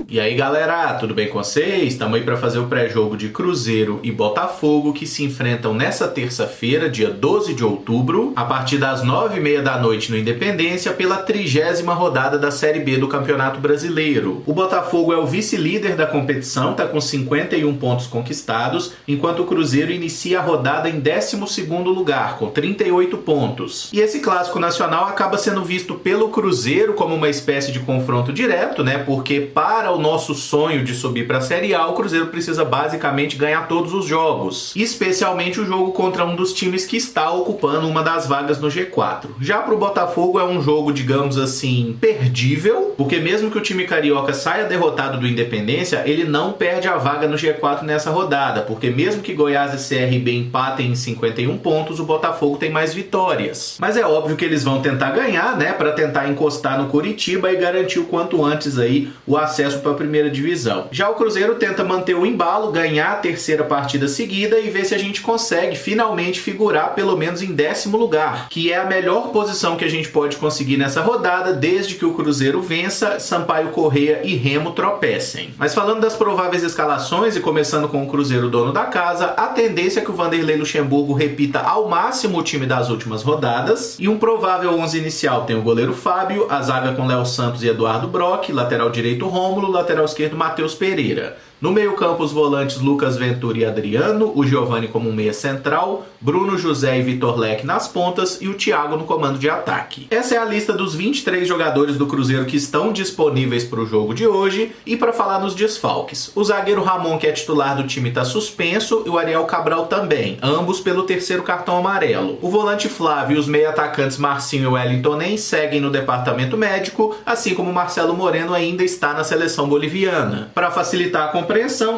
E aí galera, tudo bem com vocês? Estamos aí para fazer o pré-jogo de Cruzeiro e Botafogo, que se enfrentam nessa terça-feira, dia 12 de outubro, a partir das 9h30 da noite no Independência, pela 30ª rodada da Série B do Campeonato Brasileiro. O Botafogo é o vice-líder da competição, está com 51 pontos conquistados, enquanto o Cruzeiro inicia a rodada em 12º lugar, com 38 pontos. E esse clássico nacional acaba sendo visto pelo Cruzeiro como uma espécie de confronto direto, né? Porque para o nosso sonho de subir para a Série A, o Cruzeiro precisa basicamente ganhar todos os jogos, especialmente o jogo contra um dos times que está ocupando uma das vagas no G4. Já para o Botafogo é um jogo, digamos assim, perdível, porque mesmo que o time carioca saia derrotado do Independência, ele não perde a vaga no G4 nessa rodada, porque mesmo que Goiás e CRB empatem em 51 pontos, o Botafogo tem mais vitórias. Mas é óbvio que eles vão tentar ganhar, né, para tentar encostar no Curitiba e garantir o quanto antes aí o acesso para a primeira divisão. Já o Cruzeiro tenta manter o embalo, ganhar a terceira partida seguida e ver se a gente consegue finalmente figurar pelo menos em 10º lugar, que é a melhor posição que a gente pode conseguir nessa rodada desde que o Cruzeiro vença, Sampaio Corrêa e Remo tropecem. Mas falando das prováveis escalações e começando com o Cruzeiro dono da casa, a tendência é que o Vanderlei Luxemburgo repita ao máximo o time das últimas rodadas, e um provável 11 inicial tem o goleiro Fábio, a zaga com Léo Santos e Eduardo Brock, lateral direito Rômulo, lateral esquerdo Matheus Pereira. No meio-campo, os volantes Lucas Ventura e Adriano, o Giovani como um meia central, Bruno José e Vitor Leque nas pontas e o Thiago no comando de ataque. Essa é a lista dos 23 jogadores do Cruzeiro que estão disponíveis para o jogo de hoje. E para falar nos desfalques, o zagueiro Ramon, que é titular do time, está suspenso, e o Ariel Cabral também, ambos pelo terceiro cartão amarelo. O volante Flávio e os meia-atacantes Marcinho e Wellington nem seguem no departamento médico, assim como Marcelo Moreno ainda está na seleção boliviana. Para facilitar a compreensão,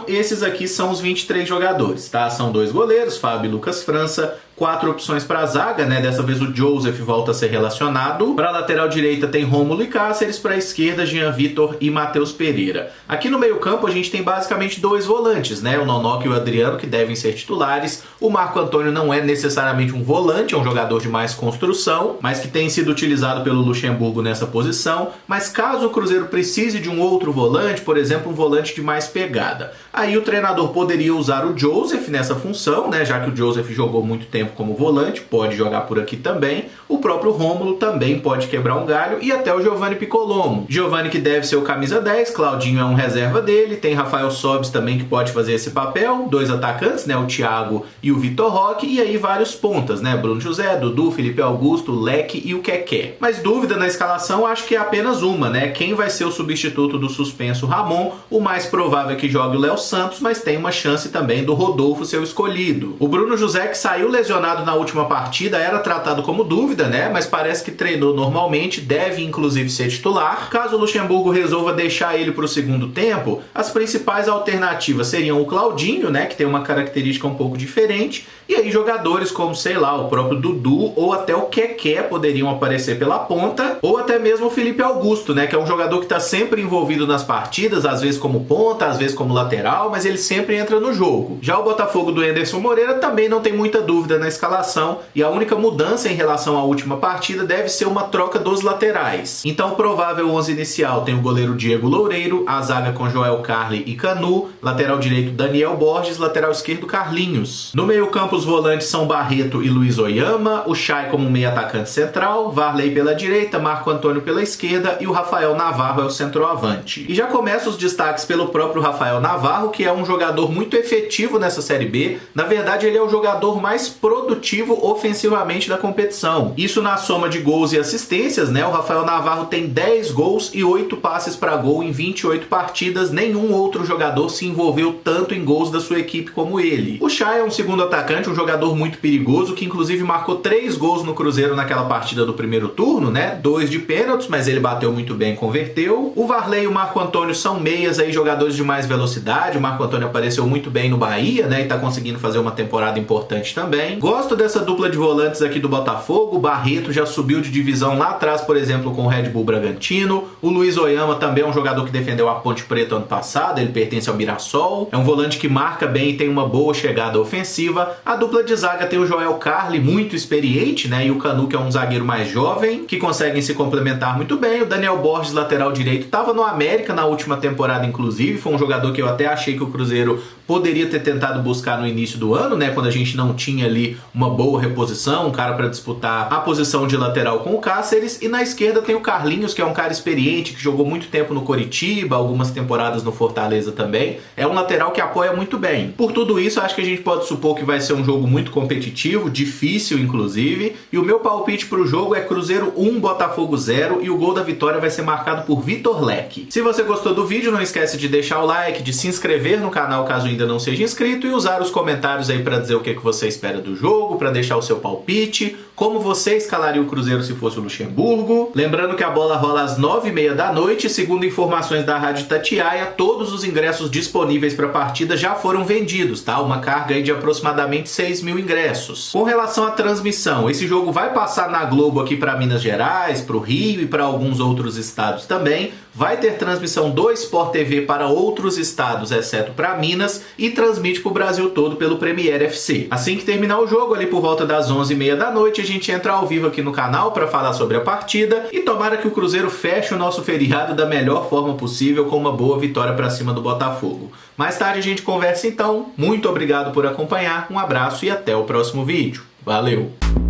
esses aqui são os 23 jogadores, tá? São 2 goleiros, Fábio e Lucas França, 4 opções para a zaga, né? Dessa vez o Joseph volta a ser relacionado. Para a lateral direita tem Rômulo e Cáceres, para a esquerda Jean Vitor e Matheus Pereira. Aqui no meio-campo a gente tem basicamente 2 volantes, né? O Nonoca e o Adriano, que devem ser titulares. O Marco Antônio não é necessariamente um volante, é um jogador de mais construção, mas que tem sido utilizado pelo Luxemburgo nessa posição. Mas caso o Cruzeiro precise de um outro volante, por exemplo, um volante de mais pegada, aí o treinador poderia usar o Joseph nessa função, né? Já que o Joseph jogou muito tempo como volante, pode jogar por aqui também. O próprio Rômulo também pode quebrar um galho, e até o Giovani Piccolomo. Giovani, que deve ser o camisa 10, Claudinho é um reserva dele, tem Rafael Sobis também, que pode fazer esse papel, 2 atacantes, né, o Thiago e o Vitor Roque, e aí vários pontas, né, Bruno José, Dudu, Felipe Augusto, Leque e o Keké. Mas dúvida na escalação, acho que é apenas uma, né, quem vai ser o substituto do suspenso Ramon? O mais provável é que jogue o Léo Santos, mas tem uma chance também do Rodolfo ser o escolhido. O Bruno José, que saiu lesionado na última partida, era tratado como dúvida, né? Mas parece que treinou normalmente, deve inclusive ser titular. Caso o Luxemburgo resolva deixar ele para o segundo tempo, as principais alternativas seriam o Claudinho, né? Que tem uma característica um pouco diferente. E aí jogadores como, sei lá, o próprio Dudu ou até o Keké poderiam aparecer pela ponta, ou até mesmo o Felipe Augusto, né? Que é um jogador que está sempre envolvido nas partidas, às vezes como ponta, às vezes como lateral, mas ele sempre entra no jogo. Já o Botafogo do Anderson Moreira também não tem muita dúvida na escalação, e a única mudança em relação à última partida deve ser uma troca dos laterais. Então o provável 11 inicial tem o goleiro Diego Loureiro, a zaga com Joel Carli e Canu, lateral direito Daniel Borges, lateral esquerdo Carlinhos. No meio-campo os volantes são Barreto e Luiz Oyama, o Chay como meio atacante central, Varley pela direita, Marco Antônio pela esquerda e o Rafael Navarro é o centroavante. E já começa os destaques pelo próprio Rafael Navarro, que é um jogador muito efetivo nessa Série B. Na verdade, ele é o jogador mais produtivo ofensivamente da competição. Isso na soma de gols e assistências, né? O Rafael Navarro tem 10 gols e 8 passes para gol em 28 partidas. Nenhum outro jogador se envolveu tanto em gols da sua equipe como ele. O Chay é um segundo atacante, um jogador muito perigoso, que inclusive marcou 3 gols no Cruzeiro naquela partida do primeiro turno, né? 2 de pênaltis, mas ele bateu muito bem e converteu. O Varley e o Marco Antônio são meias aí, jogadores de mais velocidade. O Marco Antônio apareceu muito bem no Bahia, né? E tá conseguindo fazer uma temporada importante também. Gosto dessa dupla de volantes aqui do Botafogo. O Barreto já subiu de divisão lá atrás, por exemplo, com o Red Bull Bragantino. O Luiz Oyama também é um jogador que defendeu a Ponte Preta ano passado, ele pertence ao Mirassol. É um volante que marca bem e tem uma boa chegada ofensiva. A dupla de zaga tem o Joel Carli, muito experiente, né? E o Canu, que é um zagueiro mais jovem, que conseguem se complementar muito bem. O Daniel Borges, lateral direito, estava no América na última temporada, inclusive. Foi um jogador que eu até achei que o Cruzeiro poderia ter tentado buscar no início do ano, né? Quando a gente não tinha ali uma boa reposição, um cara para disputar a posição de lateral com o Cáceres. E na esquerda tem o Carlinhos, que é um cara experiente, que jogou muito tempo no Coritiba, algumas temporadas no Fortaleza também. É um lateral que apoia muito bem. Por tudo isso, acho que a gente pode supor que vai ser um jogo muito competitivo, difícil inclusive. E o meu palpite para o jogo é Cruzeiro 1, Botafogo 0, e o gol da vitória vai ser marcado por Vitor Leque. Se você gostou do vídeo, não esquece de deixar o like, de se inscrever no canal caso ainda não seja inscrito, e usar os comentários aí para dizer o que você espera do jogo, para deixar o seu palpite, como você escalaria o Cruzeiro se fosse o Luxemburgo. Lembrando que a bola rola às 9h30 da noite, segundo informações da Rádio Itatiaia, todos os ingressos disponíveis para a partida já foram vendidos, tá? Uma carga aí de aproximadamente 6.000 ingressos. Com relação à transmissão, esse jogo vai passar na Globo aqui para Minas Gerais, para o Rio e para alguns outros estados também. Vai ter transmissão do Sport TV para outros estados, exceto para Minas, e transmite para o Brasil todo pelo Premier FC. Assim que terminar o jogo, ali por volta das 11h30 da noite, a gente entra ao vivo aqui no canal para falar sobre a partida, e tomara que o Cruzeiro feche o nosso feriado da melhor forma possível, com uma boa vitória para cima do Botafogo. Mais tarde a gente conversa então. Muito obrigado por acompanhar, um abraço e até o próximo vídeo. Valeu!